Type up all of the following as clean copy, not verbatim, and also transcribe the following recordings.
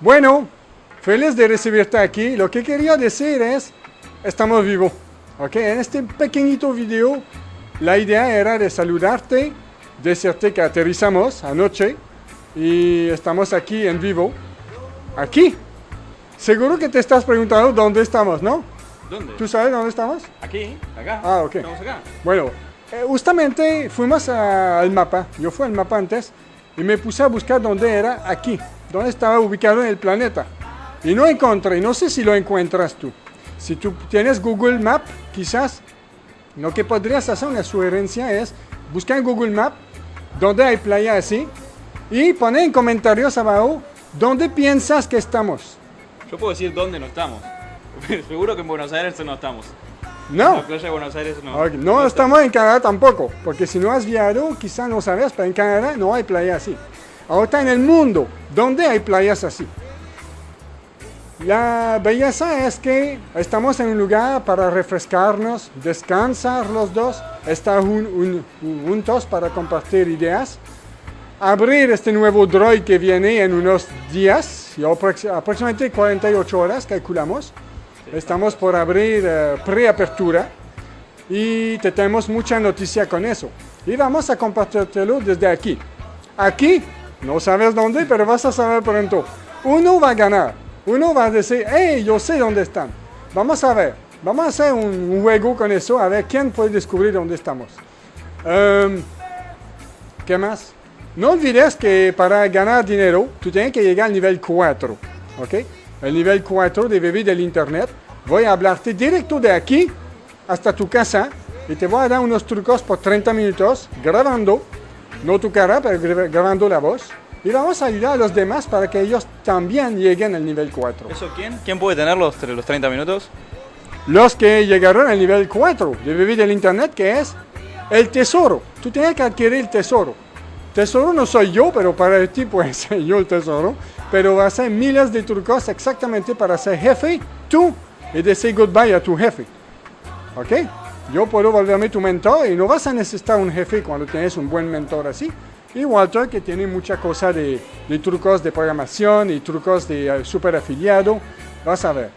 Bueno, feliz de recibirte aquí. Lo que quería decir es, estamos vivos. ¿Ok? En este pequeñito video, la idea era de saludarte, decirte que aterrizamos anoche y estamos aquí en vivo. Aquí. Seguro que te estás preguntando dónde estamos, ¿no? ¿Dónde? ¿Tú sabes dónde estamos? Aquí, acá. Ah, ok. Estamos acá. Bueno, justamente fuimos al mapa. Yo fui al mapa antes y me puse a buscar dónde era aquí, dónde estaba ubicado en el planeta. Y no encontré, no sé si lo encuentras tú. Si tú tienes Google Map, quizás lo que podrías hacer, una sugerencia es buscar en Google Map dónde hay playa así y poner en comentarios abajo dónde piensas que estamos. Yo puedo decir dónde no estamos. Seguro que en Buenos Aires no estamos. No. En la playa de Buenos Aires no. Okay. No estamos en Canadá tampoco, porque si no has viajado, quizás no sabes, pero en Canadá no hay playa así. Ahorita en el mundo, ¿dónde hay playas así? La belleza es que estamos en un lugar para refrescarnos, descansar los dos, estar juntos para compartir ideas, abrir este nuevo Droid que viene en unos días, aproximadamente 48 horas calculamos. Estamos por abrir preapertura y te tenemos mucha noticia con eso. Y vamos a compartirlo desde aquí. Aquí, no sabes dónde, pero vas a saber pronto. Uno va a ganar. Uno va a decir, hey, yo sé dónde están. Vamos a ver. Vamos a hacer un juego con eso, a ver quién puede descubrir dónde estamos. ¿Qué más? No olvides que para ganar dinero, tú tienes que llegar al nivel 4. ¿Ok? El nivel 4 de vivir del internet. Voy a hablarte directo de aquí hasta tu casa y te voy a dar unos trucos por 30 minutos grabando, no tu cara, pero grabando la voz. Y vamos a ayudar a los demás para que ellos también lleguen al nivel 4. ¿Eso quién? ¿Quién puede tener los 30 minutos? Los que llegaron al nivel 4 de vivir del internet, que es el tesoro. Tú tienes que adquirir el tesoro. Tesoro no soy yo, pero para ti puede ser yo el tesoro. Pero va a ser miles de trucos exactamente para ser jefe tú y decir goodbye a tu jefe. ¿Ok? Yo puedo volverme tu mentor y no vas a necesitar un jefe cuando tienes un buen mentor así. Y Walter, que tiene mucha cosa de trucos de programación y trucos de super afiliado. Vas a ver.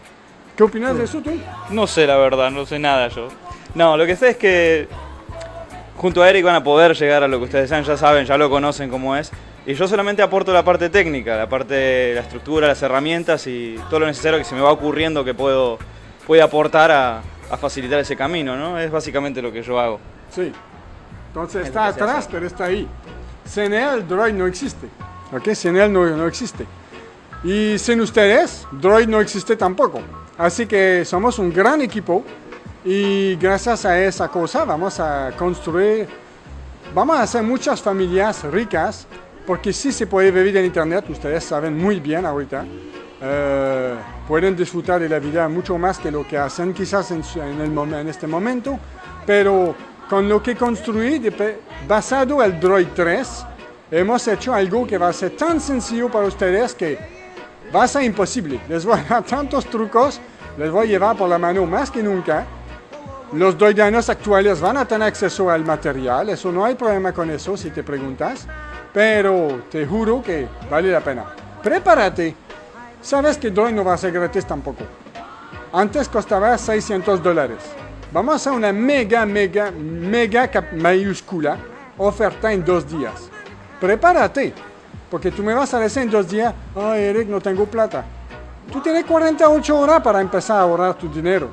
¿Qué opinas de eso tú? No sé la verdad, no sé nada yo. No, lo que sé es que junto a Eric van a poder llegar a lo que ustedes desean, ya saben, ya lo conocen cómo es. Y yo solamente aporto la parte técnica, la parte de la estructura, las herramientas y todo lo necesario que se me va ocurriendo que puedo aportar a facilitar ese camino, ¿no? Es básicamente lo que yo hago. Sí. Entonces está atrás, pero está ahí. Sin él, Droid no existe. ¿Ok? Sin él no existe. Y sin ustedes, Droid no existe tampoco. Así que somos un gran equipo y gracias a esa cosa vamos a construir, vamos a hacer muchas familias ricas. Porque sí se puede vivir en internet, ustedes saben muy bien ahorita. Pueden disfrutar de la vida mucho más que lo que hacen quizás en este momento. Pero con lo que construí, basado en el Droid 3, hemos hecho algo que va a ser tan sencillo para ustedes que va a ser imposible. Les voy a dar tantos trucos, les voy a llevar por la mano más que nunca. Los droidianos actuales van a tener acceso al material, eso no hay problema con eso si te preguntas. Pero te juro que vale la pena. Prepárate. Sabes que Droid no va a ser gratis tampoco. Antes costaba $600. Vamos a hacer una mega mayúscula oferta en 2 días. Prepárate. Porque tú me vas a decir en 2 días, ay Eric, no tengo plata. Tú tienes 48 horas para empezar a ahorrar tu dinero.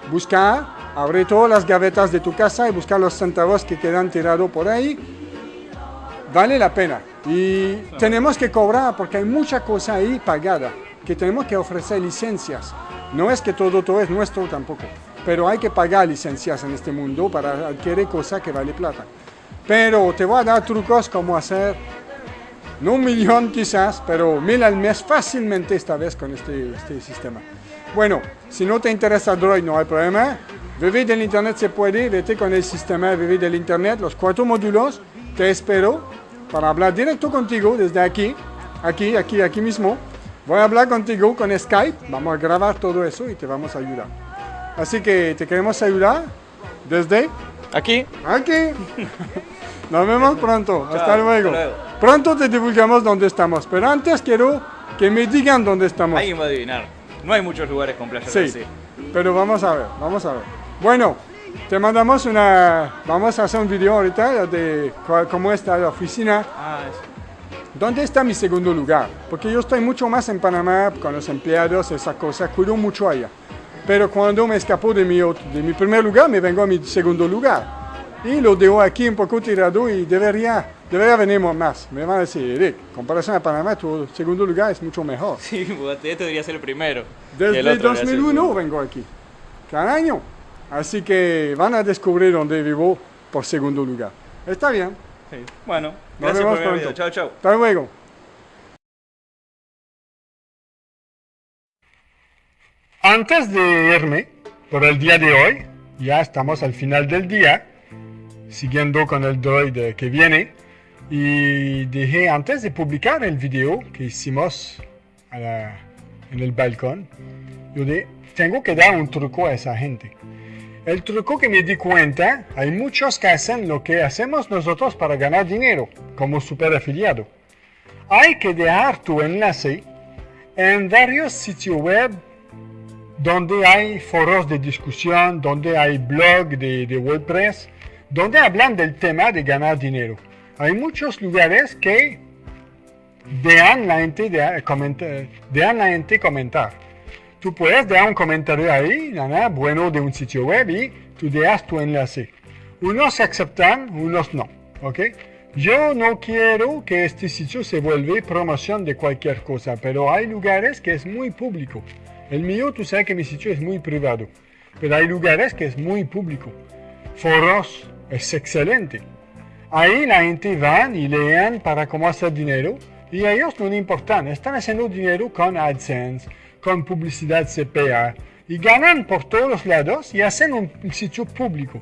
Busca, abre todas las gavetas de tu casa y busca los centavos que quedan tirados por ahí. Vale la pena y tenemos que cobrar porque hay mucha cosa ahí pagada, que tenemos que ofrecer licencias. No es que todo es nuestro tampoco, pero hay que pagar licencias en este mundo para adquirir cosas que vale plata. Pero te voy a dar trucos como hacer, no 1 millón quizás, pero 1000 al mes fácilmente esta vez con este sistema. Bueno, si no te interesa Droid no hay problema. Vivir del internet se puede, vete con el sistema de vivir del internet, los 4 módulos. Te espero para hablar directo contigo desde aquí mismo. Voy a hablar contigo con Skype. Vamos a grabar todo eso y te vamos a ayudar. Así que te queremos ayudar desde aquí. Nos vemos pronto. Chao, hasta luego. hasta luego. Pronto te divulgamos dónde estamos. Pero antes quiero que me digan dónde estamos. Alguien va a adivinar. No hay muchos lugares con playas Sí, así. pero vamos a ver, vamos a ver. Bueno, te mandamos vamos a hacer un video ahorita de cómo está la oficina. Ah, eso. ¿Dónde está mi segundo lugar? Porque yo estoy mucho más en Panamá con los empleados, esa cosa, cuido mucho allá. Pero cuando me escapo de mi primer lugar, me vengo a mi segundo lugar. Y lo dejo aquí un poco tirado y debería venir más. Me van a decir, Eric, en comparación a Panamá, tu segundo lugar es mucho mejor. Sí, este debería ser el primero. Y Desde el otro debería ser el 2001 segundo. vengo aquí, cada año. Así que van a descubrir dónde vivo por segundo lugar. Está bien. Sí. Bueno, Nos gracias vemos por ver el pronto. video. Chao, chao. Hasta luego. Antes de irme por el día de hoy, ya estamos al final del día, siguiendo con el droid que viene, y dije antes de publicar el video que hicimos en el balcón, yo dije, tengo que dar un truco a esa gente. El truco que me di cuenta, hay muchos que hacen lo que hacemos nosotros para ganar dinero, como superafiliado. Hay que dejar tu enlace en varios sitios web donde hay foros de discusión, donde hay blog de WordPress, donde hablan del tema de ganar dinero. Hay muchos lugares que dejan la gente comentar. Tú puedes dejar un comentario ahí, nada, bueno, de un sitio web y tú dejas tu enlace. Unos aceptan, unos no, ¿ok? Yo no quiero que este sitio se vuelva promoción de cualquier cosa, pero hay lugares que es muy público. El mío, tú sabes que mi sitio es muy privado, pero hay lugares que es muy público. Foros es excelente. Ahí la gente va y leen para cómo hacer dinero y a ellos no les importa. Están haciendo dinero con AdSense, con publicidad CPA y ganan por todos los lados y hacen un sitio público.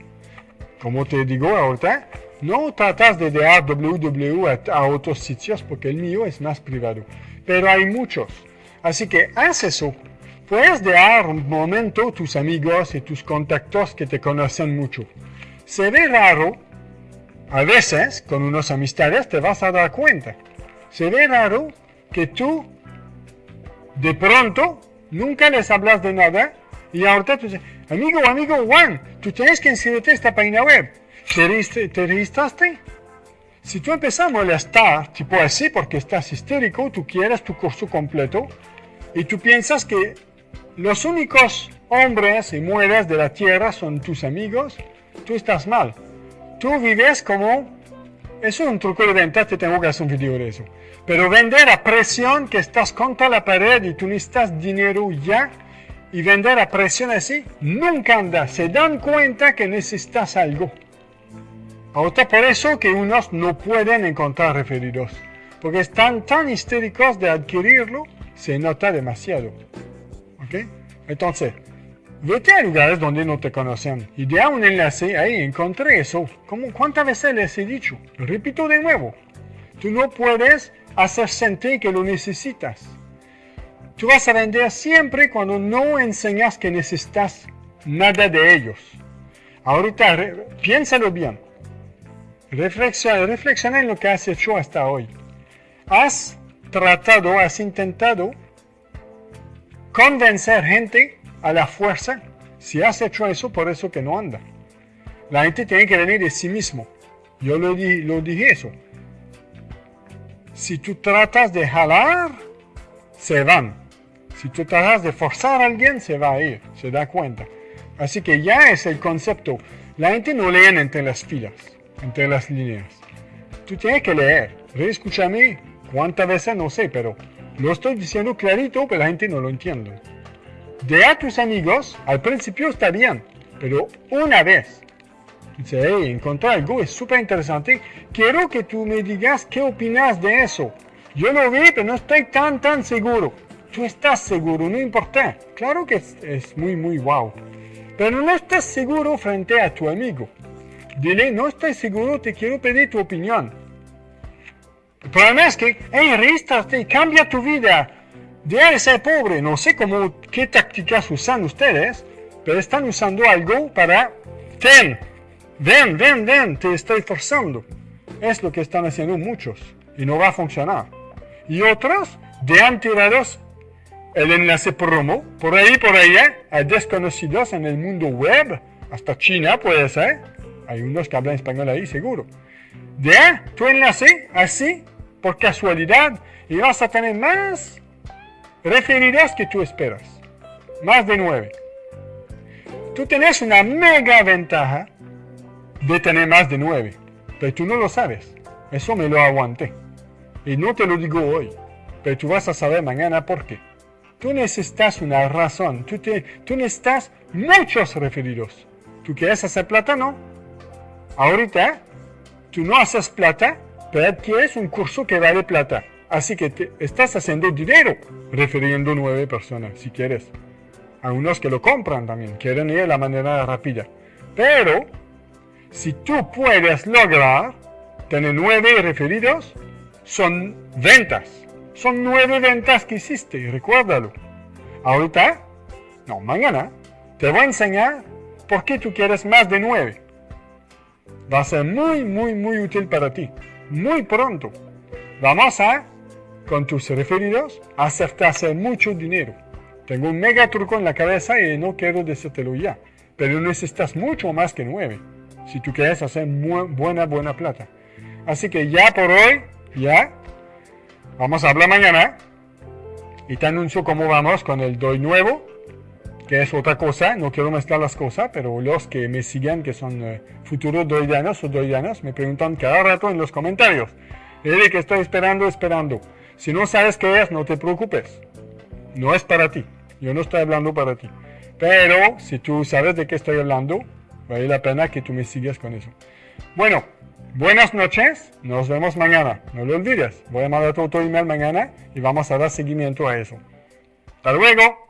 Como te digo ahorita, no tratas de dejar www a otros sitios porque el mío es más privado, pero hay muchos. Así que haz eso. Puedes dejar un momento tus amigos y tus contactos que te conocen mucho. Se ve raro, a veces con unas amistades te vas a dar cuenta. Se ve raro que tú de pronto nunca les hablas de nada y ahorita tú dices, amigo Juan, tú tienes que inscribirte a esta página web. ¿Te registraste? Si tú empiezas a molestar, tipo así porque estás histérico, tú quieres tu curso completo y tú piensas que los únicos hombres y mujeres de la tierra son tus amigos, tú estás mal. Tú vives como... Eso es un truco de venta, te tengo que hacer un video de eso. Pero vender a presión que estás contra la pared y tú necesitas dinero ya, y vender a presión así, nunca anda. Se dan cuenta que necesitas algo. Ahora por eso que unos no pueden encontrar referidos. Porque están tan histéricos de adquirirlo, se nota demasiado. ¿Ok? Entonces, vete a lugares donde no te conocen y deja un enlace ahí, encontré eso. ¿Cuántas veces les he dicho? Lo repito de nuevo. Tú no puedes hacer sentir que lo necesitas. Tú vas a vender siempre cuando no enseñas que necesitas nada de ellos. Ahorita, piénsalo bien. Reflexiona en lo que has hecho hasta hoy. Has intentado convencer gente a la fuerza. Si has hecho eso, por eso que no anda. La gente tiene que venir de sí mismo. Yo lo dije eso. Si tú tratas de jalar, se van. Si tú tratas de forzar a alguien, se va a ir. Se da cuenta. Así que ya es el concepto. La gente no lee entre las filas, entre las líneas. Tú tienes que leer. Reescúchame cuántas veces, no sé, pero lo estoy diciendo clarito, pero la gente no lo entiende. De a tus amigos, al principio está bien, pero una vez, dice, hey, encontré algo, es súper interesante, quiero que tú me digas qué opinas de eso. Yo lo vi, pero no estoy tan seguro. Tú estás seguro, no importa. Claro que es muy wow. Pero no estás seguro frente a tu amigo. Dile, no estoy seguro, te quiero pedir tu opinión. El problema es que, hey, regístrate, cambia tu vida. Deja de ser pobre. No sé qué tácticas usan ustedes, pero están usando algo para, ven, te estoy forzando. Es lo que están haciendo muchos y no va a funcionar. Y otros de han tirados el enlace promo, por ahí, a desconocidos en el mundo web, hasta China puede ser, hay unos que hablan español ahí seguro. De tu enlace, así, por casualidad, y vas a tener más referidos que tú esperas, más de 9. Tú tienes una mega ventaja de tener más de 9, pero tú no lo sabes, eso me lo aguanté, y no te lo digo hoy, pero tú vas a saber mañana por qué. Tú necesitas una razón, tú necesitas muchos referidos. ¿Tú quieres hacer plata? No. Ahorita, tú no haces plata, pero adquieres un curso que vale plata. Así que estás haciendo dinero refiriendo 9 personas, si quieres. Hay unos que lo compran también, quieren ir de la manera rápida. Pero, si tú puedes lograr tener 9 referidos, son ventas. Son 9 ventas que hiciste, recuérdalo. Ahorita, no, mañana, te voy a enseñar por qué tú quieres más de 9. Va a ser muy, muy, muy útil para ti. Muy pronto. Vamos a, con tus referidos, hacerte hacer mucho dinero. Tengo un mega truco en la cabeza y no quiero decírtelo ya. Pero necesitas mucho más que 9. Si tú quieres hacer buena plata. Así que ya por hoy, ya. Vamos a hablar mañana y te anuncio cómo vamos con el DOI nuevo, que es otra cosa, no quiero mezclar las cosas, pero los que me siguen, que son futuros doidianos o doidianas, me preguntan cada rato en los comentarios, Eric, estoy esperando. Si no sabes qué es, no te preocupes, no es para ti, yo no estoy hablando para ti, pero si tú sabes de qué estoy hablando, vale la pena que tú me sigas con eso. Bueno. Buenas noches, nos vemos mañana, no lo olvides, voy a mandar tu email mañana y vamos a dar seguimiento a eso. Hasta luego.